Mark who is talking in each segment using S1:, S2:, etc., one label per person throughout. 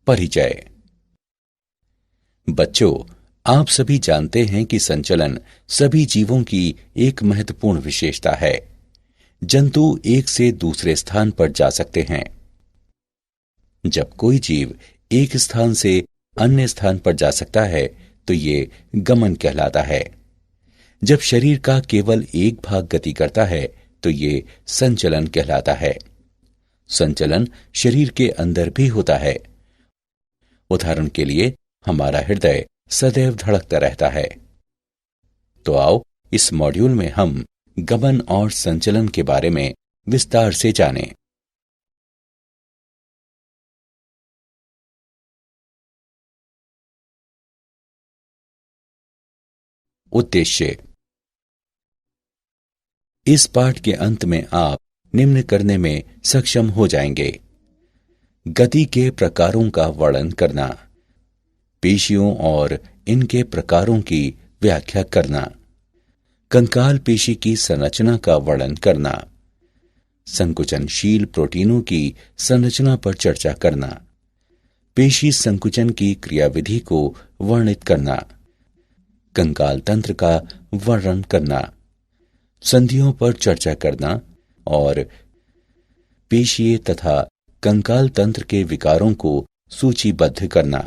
S1: परिचय। बच्चों, आप सभी जानते हैं कि संचलन सभी जीवों की एक महत्वपूर्ण विशेषता है। जंतु एक से दूसरे स्थान पर जा सकते हैं। जब कोई जीव एक स्थान से अन्य स्थान पर जा सकता है तो ये गमन कहलाता है। जब शरीर का केवल एक भाग गति करता है तो ये संचलन कहलाता है। संचलन शरीर के अंदर भी होता है। उदाहरण के लिए हमारा हृदय सदैव धड़कता रहता है। तो आओ इस मॉड्यूल में हम गमन और संचलन के बारे में विस्तार से जानें। उद्देश्य। इस पाठ के अंत में आप निम्न करने में सक्षम हो जाएंगे: गति के प्रकारों का वर्णन करना, पेशियों और इनके प्रकारों की व्याख्या करना, कंकाल पेशी की संरचना का वर्णन करना, संकुचनशील प्रोटीनों की संरचना पर चर्चा करना, पेशी संकुचन की क्रियाविधि को वर्णित करना, कंकाल तंत्र का वर्णन करना, संधियों पर चर्चा करना और पेशीय तथा कंकाल तंत्र के विकारों को सूचीबद्ध करना।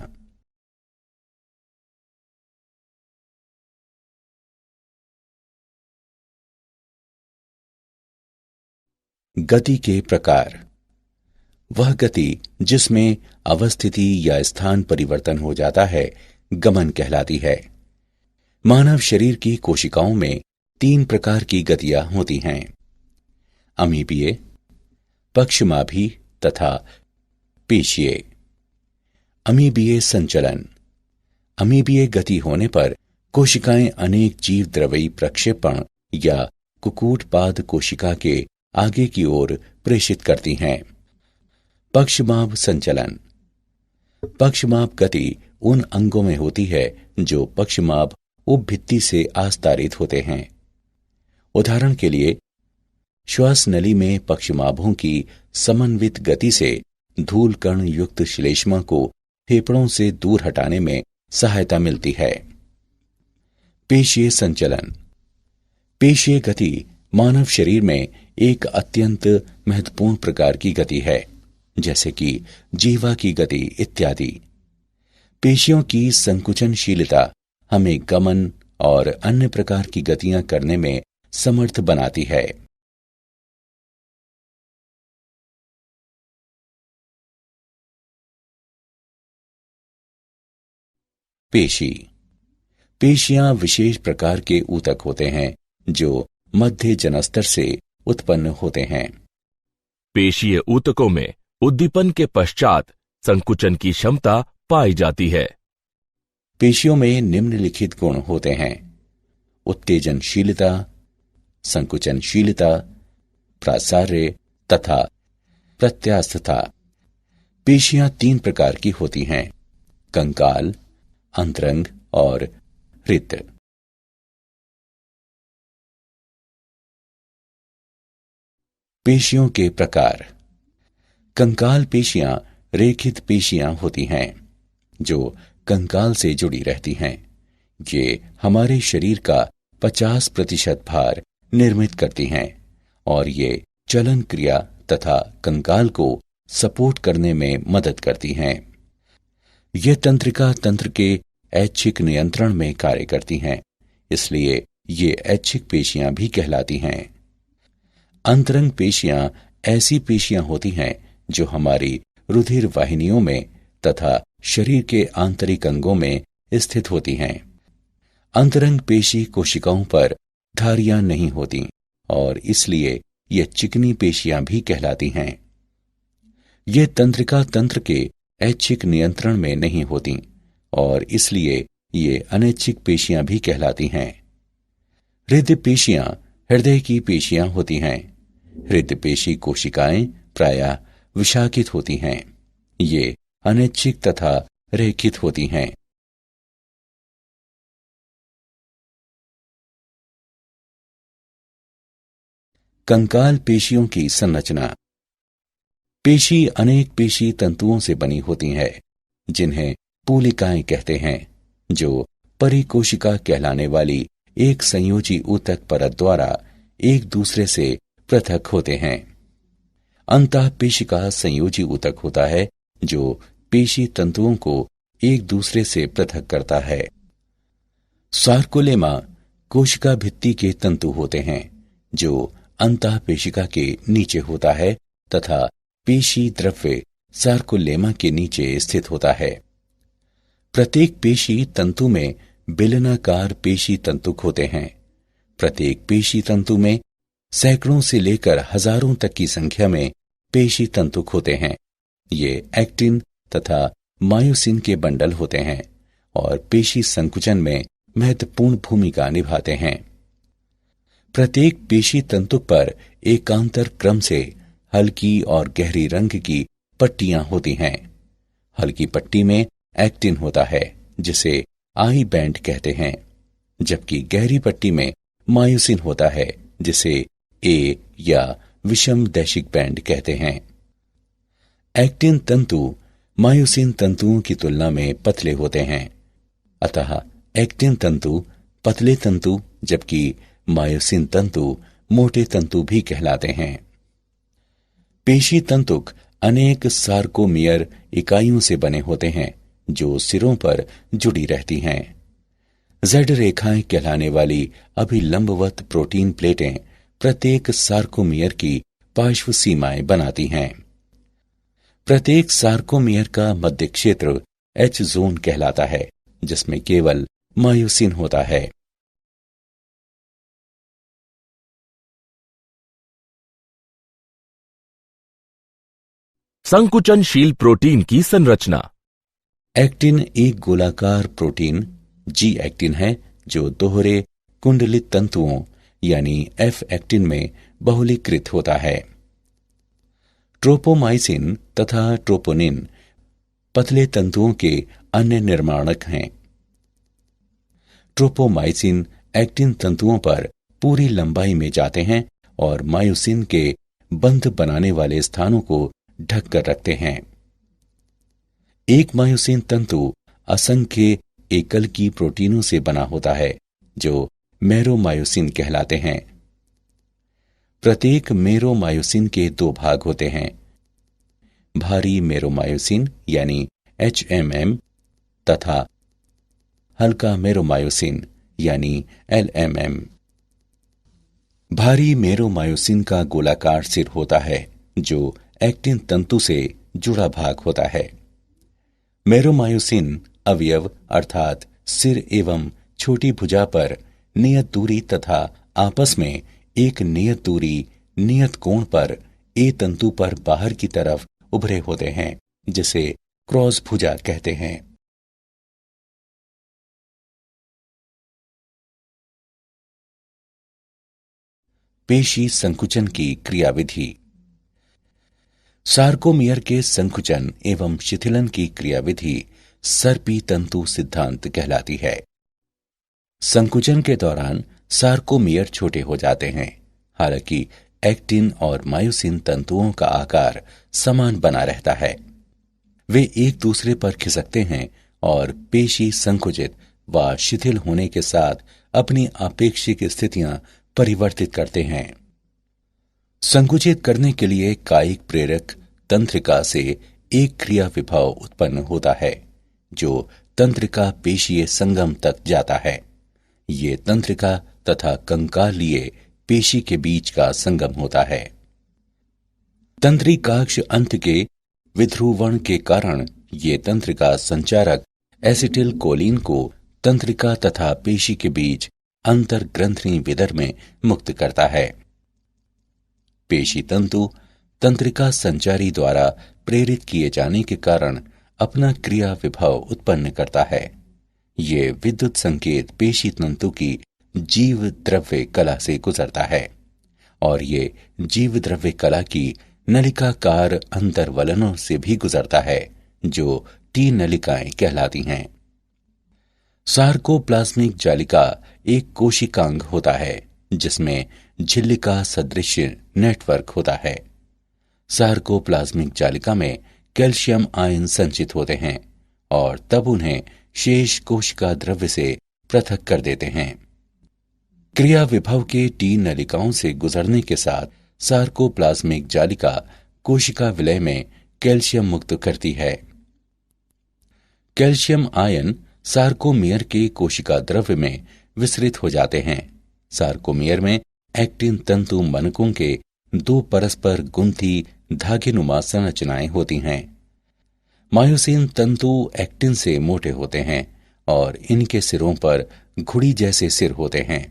S1: गति के प्रकार। वह गति जिसमें अवस्थिति या स्थान परिवर्तन हो जाता है गमन कहलाती है। मानव शरीर की कोशिकाओं में 3 प्रकार की गतियां होती हैं: अमीबीय, पक्षमाभी तथा पेशीय। अमीबीय संचलन। अमीबीय गति होने पर कोशिकाएं अनेक जीवद्रव्यी प्रक्षेपण या कुकुटपाद कोशिका के आगे की ओर प्रेषित करती हैं। पक्षमाभ संचलन। पक्षमाभ गति उन अंगों में होती है जो पक्षमाभ उपभित्ति से आस्तारित होते हैं। उदाहरण के लिए श्वास नली में पक्षमाभों की समन्वित गति से धूल कण युक्त श्लेष्मा को फेफड़ों से दूर हटाने में सहायता मिलती है। पेशीय संचलन। पेशीय गति मानव शरीर में एक अत्यंत महत्वपूर्ण प्रकार की गति है, जैसे कि जीवा की गति इत्यादि। पेशियों की संकुचनशीलता हमें गमन और अन्य प्रकार की गतियां करने में समर्थ बनाती है। पेशी। पेशियां विशेष प्रकार के ऊतक होते हैं जो मध्य जनस्तर से उत्पन्न होते हैं।
S2: पेशीय ऊतकों में उद्दीपन के पश्चात संकुचन की क्षमता पाई जाती है।
S1: पेशियों में निम्नलिखित गुण होते हैं: उत्तेजनशीलता, संकुचनशीलता, प्रासार्य तथा प्रत्यास्थता। पेशियां 3 प्रकार की होती हैं: कंकाल, अंतरंग और हृद। पेशियों के प्रकार। कंकाल पेशियां रेखित पेशियां होती हैं जो कंकाल से जुड़ी रहती हैं। ये हमारे शरीर का 50% भार निर्मित करती हैं और ये चलन क्रिया तथा कंकाल को सपोर्ट करने में मदद करती हैं। ये तंत्रिका तंत्र के ऐच्छिक नियंत्रण में कार्य करती हैं, इसलिए ये ऐच्छिक पेशियां भी कहलाती हैं। अंतरंग पेशियां ऐसी पेशियां होती हैं जो हमारी रुधिर वाहिनियों में तथा शरीर के आंतरिक अंगों में स्थित होती हैं। अंतरंग पेशी कोशिकाओं पर धारियां नहीं होती और इसलिए ये चिकनी पेशियां भी कहलाती हैं। ये तंत्रिका तंत्र के ऐच्छिक नियंत्रण में नहीं होती और इसलिए ये अनैच्छिक पेशियां भी कहलाती हैं। हृदय पेशियां हृदय की पेशियां होती हैं। हृदय पेशी कोशिकाएं प्रायः विशाखित होती हैं। ये अनैच्छिक तथा रेखित होती हैं। कंकाल पेशियों की संरचना। पेशी अनेक पेशी तंतुओं से बनी होती है जिन्हें पूलिकाएं कहते हैं, जो परिकोशिका कहलाने वाली एक संयोजी ऊतक परत द्वारा एक दूसरे से पृथक होते हैं। अंतःपेशिका संयोजी ऊतक होता है जो पेशी तंतुओं को एक दूसरे से पृथक करता है। सार्कोलेमा कोशिका भित्ति के तंतु होते हैं जो अंतःपेशिका के नीचे होता है तथा पेशी द्रव्य सार्कोलेमा के नीचे स्थित होता है। प्रत्येक पेशी तंतु में बेलनाकार पेशी तंतुक होते हैं। प्रत्येक पेशी तंतु में सैकड़ों से लेकर हजारों तक की संख्या में पेशी तंतुक होते हैं। ये एक्टिन तथा मायोसिन के बंडल होते हैं और पेशी संकुचन में महत्वपूर्ण भूमिका निभाते हैं। प्रत्येक पेशी तंतुक पर एकांतर क्रम से हल्की और गहरी रंग की पट्टियां होती हैं। हल्की पट्टी में एक्टिन होता है जिसे आई बैंड कहते हैं, जबकि गहरी पट्टी में मायोसिन होता है जिसे ए या विषम दैशिक बैंड कहते हैं। एक्टिन तंतु मायोसिन तंतुओं की तुलना में पतले होते हैं, अतः एक्टिन तंतु पतले तंतु जबकि मायोसिन तंतु मोटे तंतु भी कहलाते हैं। पेशी तंतुक अनेक सार्कोमियर इकाइयों से बने होते हैं जो सिरों पर जुड़ी रहती हैं। जेड रेखाएं कहलाने वाली अभिलंबवत प्रोटीन प्लेटें प्रत्येक सार्कोमियर की पार्श्व सीमाएं बनाती हैं। प्रत्येक सार्कोमियर का मध्य क्षेत्र एच जोन कहलाता है जिसमें केवल मायोसिन होता है।
S2: संकुचनशील प्रोटीन की संरचना।
S1: एक्टिन एक गोलाकार प्रोटीन जी एक्टिन है जो दोहरे कुंडलित तंतुओं यानी एफ एक्टिन में बहुलीकृत होता है। ट्रोपोमाइसिन तथा ट्रोपोनिन पतले तंतुओं के अन्य निर्माणक हैं। ट्रोपोमाइसिन एक्टिन तंतुओं पर पूरी लंबाई में जाते हैं और मायोसिन के बंध बनाने वाले स्थानों को ढक कर रखते हैं। एक मायोसिन तंतु असंख्य एकल की प्रोटीनों से बना होता है जो मेरोमायोसिन कहलाते हैं। प्रत्येक मेरोमायोसिन के दो भाग होते हैं, भारी मेरोमायोसिन यानी HMM तथा हल्का मेरोमायोसिन यानी LMM। भारी मेरोमायोसिन का गोलाकार सिर होता है जो एक्टिन तंतु से जुड़ा भाग होता है। मेरोमायोसिन अवयव अर्थात सिर एवं छोटी भुजा पर नियत दूरी तथा आपस में एक नियत दूरी नियत कोण पर ए तंतु पर बाहर की तरफ उभरे होते हैं जिसे क्रॉस भुजा कहते हैं। पेशी संकुचन की क्रियाविधि। सार्कोमियर के संकुचन एवं शिथिलन की क्रियाविधि सर्पी तंतु सिद्धांत कहलाती है। संकुचन के दौरान सार्कोमियर छोटे हो जाते हैं, हालांकि एक्टिन और मायोसिन तंतुओं का आकार समान बना रहता है। वे एक दूसरे पर खिसकते हैं और पेशी संकुचित व शिथिल होने के साथ अपनी आपेक्षिक स्थितियां परिवर्तित करते हैं। संकुचित करने के लिए कायिक प्रेरक तंत्रिका से एक क्रिया विभव उत्पन्न होता है जो तंत्रिका पेशीय संगम तक जाता है। ये तंत्रिका तथा कंकालीय पेशी के बीच का संगम होता है। तंत्रिकाक्ष अंत के विध्रुवण के कारण ये तंत्रिका संचारक एसिटिल कोलिन को तंत्रिका तथा पेशी के बीच अंतर्ग्रंथि विदर में मुक्त करता है। पेशी तंतु तंत्रिका संचारी द्वारा प्रेरित किए जाने के कारण अपना क्रिया विभव उत्पन्न करता है। ये विद्युत संकेत पेशी तंतु की जीव द्रव्य कला से गुजरता है और ये जीव द्रव्य कला की नलिकाकार अंतर्वलनों से भी गुजरता है जो टी नलिकाएं कहलाती हैं। सार्कोप्लाज्मिक जालिका एक कोशिकांग होता है जिसमें झिल्लिका सदृश नेटवर्क होता है। सार्कोप्लाज्मिक जालिका में कैल्शियम आयन संचित होते हैं और तब उन्हें शेष कोशिका द्रव्य से पृथक कर देते हैं। क्रिया विभव के टी नलिकाओं से गुजरने के साथ सार्कोप्लाज्मिक जालिका कोशिका विलय में कैल्शियम मुक्त करती है। कैल्शियम आयन सार्कोमियर के कोशिका द्रव्य में विसरित हो जाते हैं। सार्कोमियर में एक्टिन तंतु मनकों के दो परस्पर गुंथी धागेनुमा संरचनाएं होती हैं। मायोसिन तंतु एक्टिन से मोटे होते हैं और इनके सिरों पर घुड़ी जैसे सिर होते हैं।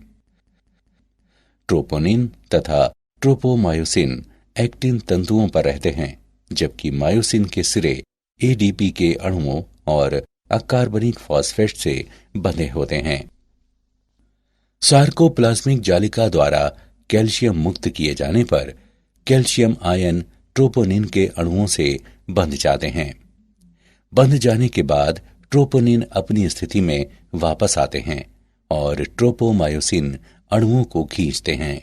S1: ट्रोपोनिन तथा ट्रोपोमायोसिन एक्टिन तंतुओं पर रहते हैं, जबकि मायोसिन के सिरे एडीपी के अणुओं और अकार्बनिक फॉस्फेट से बंधे होते हैं। सार्कोप्लाज्मिक जालिका द्वारा कैल्शियम मुक्त किए जाने पर कैल्शियम आयन ट्रोपोनिन के अणुओं से बंध जाते हैं। बंध जाने के बाद ट्रोपोनिन अपनी स्थिति में वापस आते हैं और ट्रोपोमायोसिन अणुओं को खींचते हैं।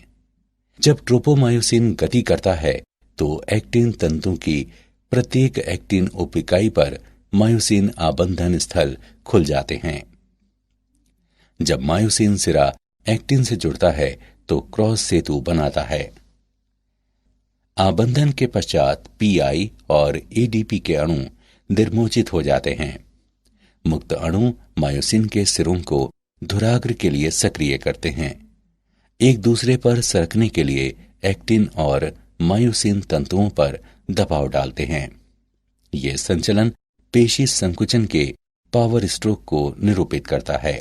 S1: जब ट्रोपोमायोसिन गति करता है तो एक्टिन तंतु की प्रत्येक एक्टिन उपिकाई पर मायोसिन आबंधन स्थल खुल जाते हैं। जब मायोसिन सिरा एक्टिन से जुड़ता है तो क्रॉस सेतु बनाता है। आबंधन के पश्चात पीआई और एडीपी के अणु निर्मोचित हो जाते हैं। मुक्त अणु मायोसिन के सिरों को धुराग्र के लिए सक्रिय करते हैं। एक दूसरे पर सरकने के लिए एक्टिन और मायोसिन तंतुओं पर दबाव डालते हैं। यह संचलन पेशी संकुचन के पावर स्ट्रोक को निरूपित करता है।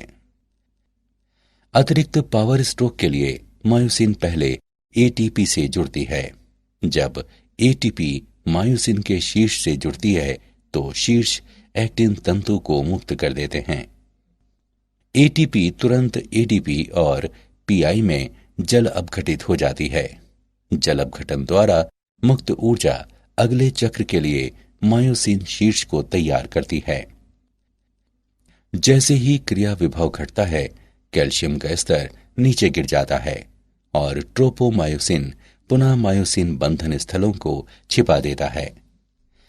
S1: अतिरिक्त पावर स्ट्रोक के लिए मायोसिन पहले एटीपी से जुड़ती है। जब एटीपी मायोसिन के शीर्ष से जुड़ती है तो शीर्ष एक्टिन तंतु को मुक्त कर देते हैं। एटीपी तुरंत एडीपी और पीआई में जल अपघटित हो जाती है। जल अपघटन द्वारा मुक्त ऊर्जा अगले चक्र के लिए मायोसिन शीर्ष को तैयार करती है। जैसे ही क्रिया विभव घटता है, कैल्शियम का स्तर नीचे गिर जाता है और ट्रोपोमायोसिन पुनः मायोसिन बंधन स्थलों को छिपा देता है।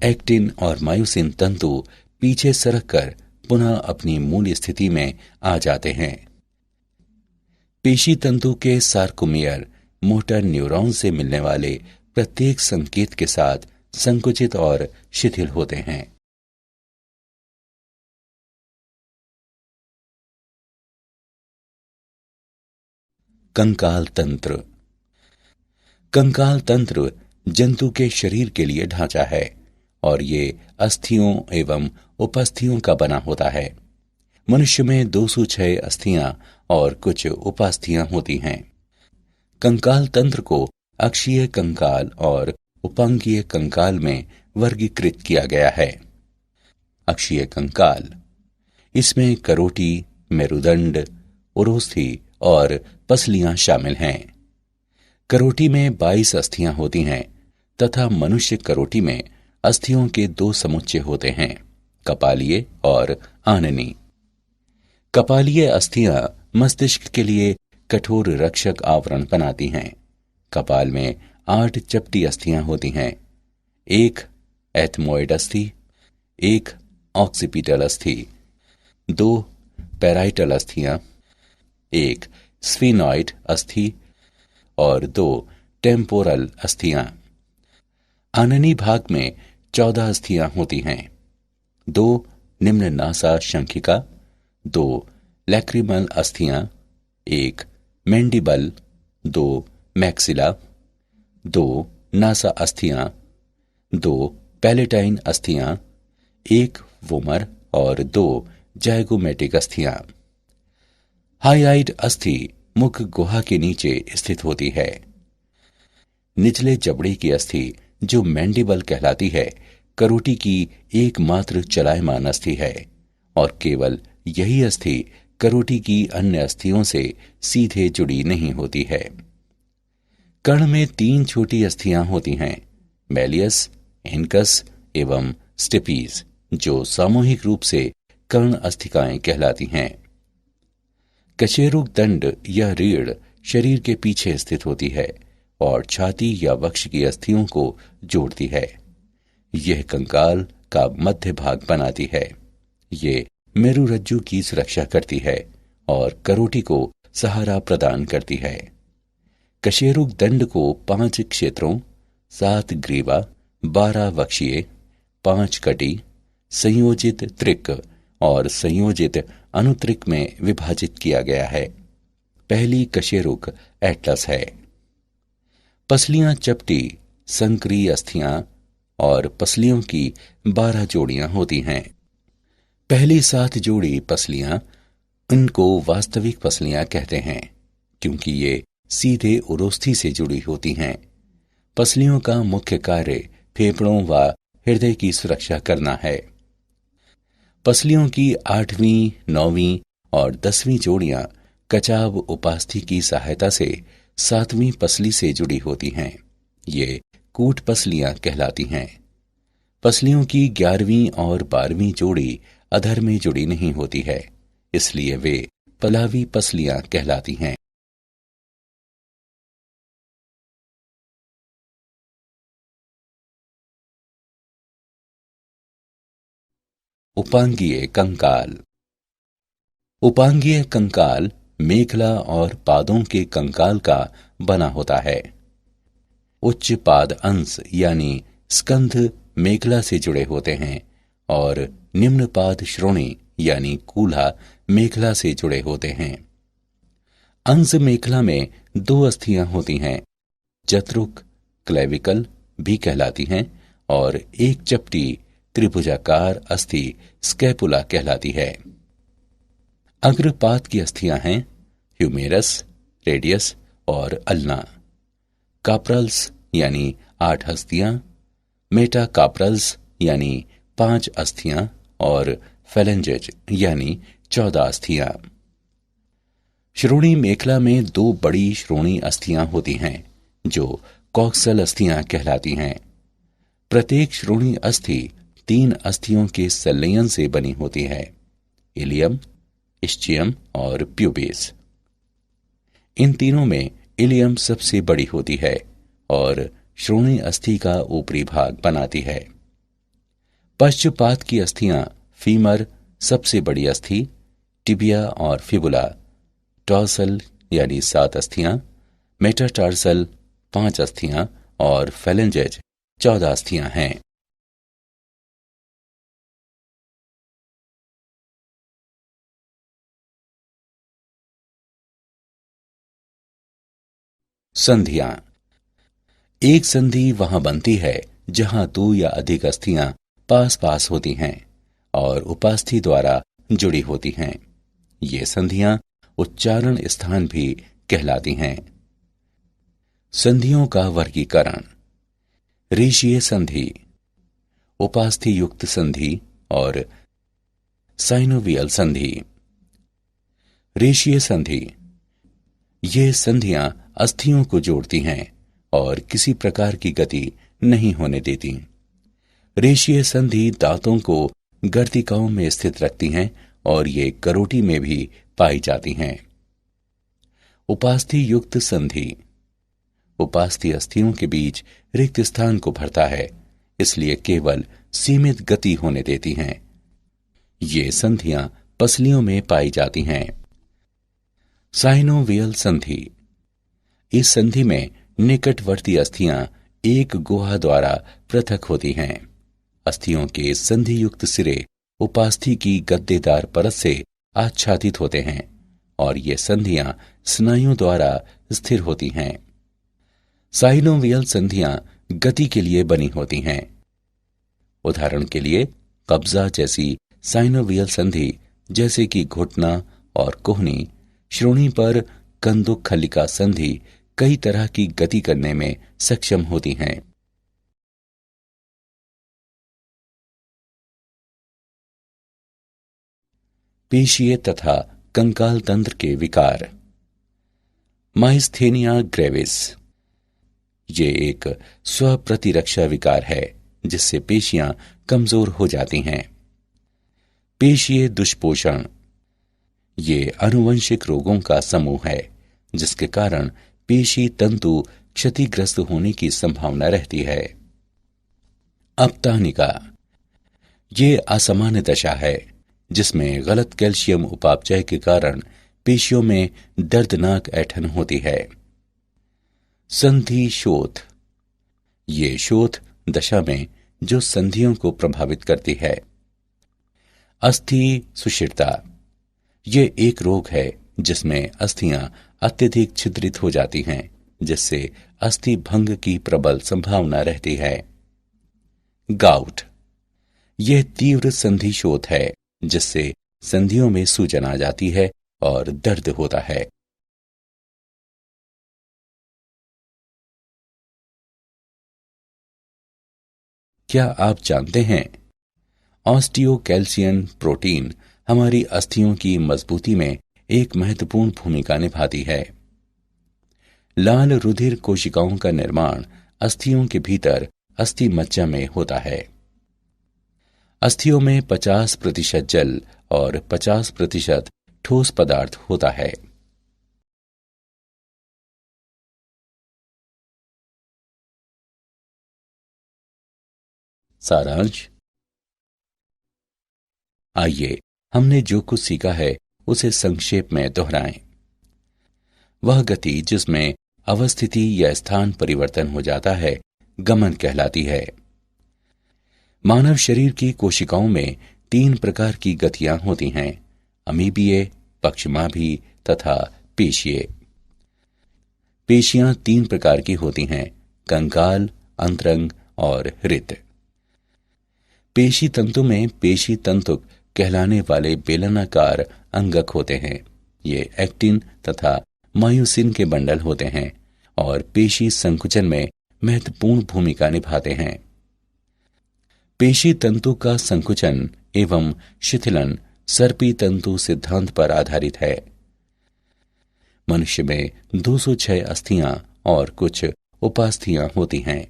S1: एक्टिन और मायोसिन तंतु पीछे सरक कर पुनः अपनी मूल स्थिति में आ जाते हैं। पेशी तंतु के सार्कोमियर मोटर न्यूरॉन से मिलने वाले प्रत्येक संकेत के साथ संकुचित और शिथिल होते हैं। कंकाल तंत्र। कंकाल तंत्र जंतु के शरीर के लिए ढांचा है और ये अस्थियों एवं उपास्थियों का बना होता है। मनुष्य में 206 अस्थियां और कुछ उपास्थियां होती हैं। कंकाल तंत्र को अक्षीय कंकाल और उपांगीय कंकाल में वर्गीकृत किया गया है। अक्षीय कंकाल, इसमें करोटी, मेरुदंड, उरोस्थि और पसलियां शामिल हैं। करोटी में 22 अस्थियां होती हैं तथा मनुष्य करोटी में अस्थियों के 2 समुच्चय होते हैं, कपालीय और आननी। कपालीय अस्थियां मस्तिष्क के लिए कठोर रक्षक आवरण बनाती हैं। कपाल में 8 चपटी अस्थियां होती हैं, एक एथमोइड अस्थि, एक ऑक्सीपिटल अस्थि, 2 पैराइटल अस्थियां, एक स्फीनॉइड अस्थि और 2 टेम्पोरल अस्थियां। आननी भाग में 14 अस्थियां होती हैं, 2 निम्न नासा शंखिका, 2 लैक्रिमल अस्थियां, एक मैंडिबल, 2 मैक्सिला, 2 नासा अस्थियां, 2 पैलेटाइन अस्थियां, एक वोमर और 2 जाइगोमेटिक अस्थियां। हाइआइड अस्थि मुख गुहा के नीचे स्थित होती है। निचले जबड़े की अस्थि जो मैंडिबल कहलाती है, करोटी की एकमात्र चलायमान अस्थि है और केवल यही अस्थि करोटी की अन्य अस्थियों से सीधे जुड़ी नहीं होती है। कर्ण में 3 छोटी अस्थियां होती हैं, मैलियस, इनकस एवं स्टेपीज, जो सामूहिक रूप से कर्ण अस्थिकाएं कहलाती हैं। कशेरुक दंड या रीढ़ शरीर के पीछे स्थित होती है और छाती या वक्ष की अस्थियों को जोड़ती है। यह कंकाल का मध्य भाग बनाती है। ये मेरुरज्जु की सुरक्षा करती है और करोटी को सहारा प्रदान करती है। कशेरुक दंड को 5 क्षेत्रों, 7 ग्रीवा, 12 वक्षीय, 5 कटी, संयोजित त्रिक और संयोजित अनुत्रिक में विभाजित किया गया है। पहली कशेरुक एटलस है। पसलियां चपटी, संकरी अस्थियां और पसलियों की 12 जोड़ियां होती हैं। पहली 7 जोड़ी पसलियां, इनको वास्तविक पसलियां कहते हैं क्योंकि ये सीधे उरोस्थी से जुड़ी होती हैं। पसलियों का मुख्य कार्य फेफड़ों व हृदय की सुरक्षा करना है। पसलियों की 8वीं, 9वीं और 10वीं जोड़ियां कचाव उपास्थि की सहायता से 7वीं पसली से जुड़ी होती हैं। ये कूट पसलियां कहलाती हैं। पसलियों की 11वीं और 12वीं जोड़ी अधर में जुड़ी नहीं होती है, इसलिए वे पलावी पसलियां कहलाती हैं। उपांगीय कंकाल। उपांगीय कंकाल मेखला और पादों के कंकाल का बना होता है। उच्च पाद अंश यानी स्कंध मेखला से जुड़े होते हैं और निम्न पाद श्रोणी यानी कूल्हा मेखला से जुड़े होते हैं। अंश मेखला में 2 अस्थियां होती हैं, जत्रुक क्लेविकल भी कहलाती हैं और एक चपटी त्रिभुजाकार अस्थि स्कैपुला कहलाती है। अग्रपाद की अस्थियां हैं ह्यूमेरस, रेडियस और अल्ना। काप्रल्स यानी 8 अस्थियां, मेटाकाप्रल्स यानी 5 अस्थियां और फेलेंजेज यानी 14 अस्थियां। श्रोणी मेखला में 2 बड़ी श्रोणी अस्थियां होती हैं जो कॉक्सल अस्थियां कहलाती हैं। प्रत्येक श्रोणी अस्थि 3 अस्थियों के संलयन से बनी होती है, इलियम, इस्चियम और प्यूबिस। इन तीनों में इलियम सबसे बड़ी होती है और श्रोणी अस्थि का ऊपरी भाग बनाती है। पश्चपाद की अस्थियां फीमर सबसे बड़ी अस्थि, टिबिया और फिबुला, टॉर्सल यानी 7 अस्थियां, मेटाटार्सल 5 अस्थियां और फेलेंजेज 14 अस्थियां हैं। संधियां। एक संधि वहां बनती है जहां 2 या अधिक अस्थियां पास पास होती हैं और उपास्थि द्वारा जुड़ी होती हैं। ये संधियां उच्चारण स्थान भी कहलाती हैं। संधियों का वर्गीकरण। रेशीय संधि, उपास्थि युक्त संधि और साइनोवियल संधि। रेशीय संधि, ये संधियां अस्थियों को जोड़ती हैं और किसी प्रकार की गति नहीं होने देती। रेशीय संधि दांतों को गर्तिकाओं में स्थित रखती हैं और ये करोटी में भी पाई जाती हैं। उपास्थि युक्त संधि, उपास्थि अस्थियों के बीच रिक्त स्थान को भरता है, इसलिए केवल सीमित गति होने देती हैं। ये संधियां पसलियों में पाई जाती हैं। साइनोवियल संधि, इस संधि में निकटवर्ती अस्थियां एक गुहा द्वारा पृथक होती हैं। अस्थियों के संधि युक्त सिरे उपास्थि की गद्देदार परत से आच्छादित होते हैं और ये संधियां स्नायुओं द्वारा स्थिर होती हैं। साइनोवियल संधियां गति के लिए बनी होती हैं। उदाहरण के लिए कब्जा जैसी साइनोवियल संधि जैसे कि घुटना और कोहनी, श्रोणी पर कंदुक खलिका संधि कई तरह की गति करने में सक्षम होती हैं। पेशीय तथा कंकाल तंत्र के विकार। माइस्थेनिया ग्रेविस, ये एक स्वप्रतिरक्षा विकार है जिससे पेशियां कमजोर हो जाती हैं। पेशीय दुष्पोषण, ये आनुवंशिक रोगों का समूह है जिसके कारण पेशी तंतु क्षतिग्रस्त होने की संभावना रहती है। अपतानिका, ये असामान्य दशा है जिसमें गलत कैल्शियम उपापचय के कारण पेशियों में दर्दनाक ऐंठन होती है। संधि शोथ, ये शोथ दशा में जो संधियों को प्रभावित करती है। अस्थि सुषिरता, ये एक रोग है जिसमें अस्थियां अत्यधिक छिद्रित हो जाती हैं, जिससे अस्थि भंग की प्रबल संभावना रहती है। गाउट, यह तीव्र संधि शोथ है जिससे संधियों में सूजन आ जाती है और दर्द होता है। क्या आप जानते हैं ऑस्टियोकैल्सियन प्रोटीन हमारी अस्थियों की मजबूती में एक महत्वपूर्ण भूमिका निभाती है। लाल रुधिर कोशिकाओं का निर्माण अस्थियों के भीतर अस्थि मज्जा में होता है। अस्थियों में 50% जल और 50% ठोस पदार्थ होता है। सारांश, आइए हमने जो कुछ सीखा है उसे संक्षेप में दोहराएं। वह गति जिसमें अवस्थिति या स्थान परिवर्तन हो जाता है गमन कहलाती है। मानव शरीर की कोशिकाओं में 3 प्रकार की गतियां होती हैं, अमीबीय, पक्षमाभी तथा पेशीय। पेशियां 3 प्रकार की होती हैं, कंकाल, अंतरंग और हृत। पेशी तंतु में पेशी तंतुक कहलाने वाले बेलनाकार अंगक होते हैं। ये एक्टिन तथा मायोसिन के बंडल होते हैं और पेशी संकुचन में महत्वपूर्ण भूमिका निभाते हैं। पेशी तंतु का संकुचन एवं शिथिलन सर्पी तंतु सिद्धांत पर आधारित है। मनुष्य में 206 अस्थियां और कुछ उपास्थियां होती हैं।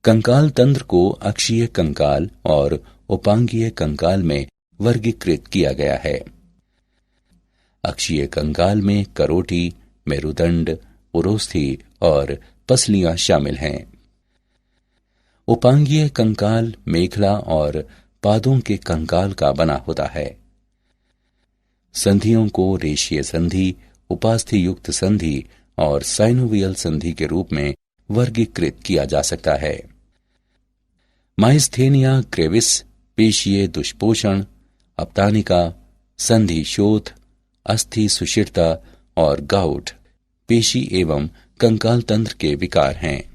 S1: कंकाल तंत्र को अक्षीय कंकाल और उपांगीय कंकाल में वर्गीकृत किया गया है। अक्षीय कंकाल में करोटी, मेरुदंड, उरोस्थि और पसलियां शामिल हैं। उपांगीय कंकाल मेखला और पादों के कंकाल का बना होता है। संधियों को रेशीय संधि, उपास्थि युक्त संधि और साइनोवियल संधि के रूप में वर्गीकृत किया जा सकता है। माइस्थेनिया ग्रेविस पेशीय दुष्पोषण, अपतानिका, संधि शोथ, अस्थि सुषिरता और गाउट पेशी एवं कंकाल तंत्र के विकार हैं।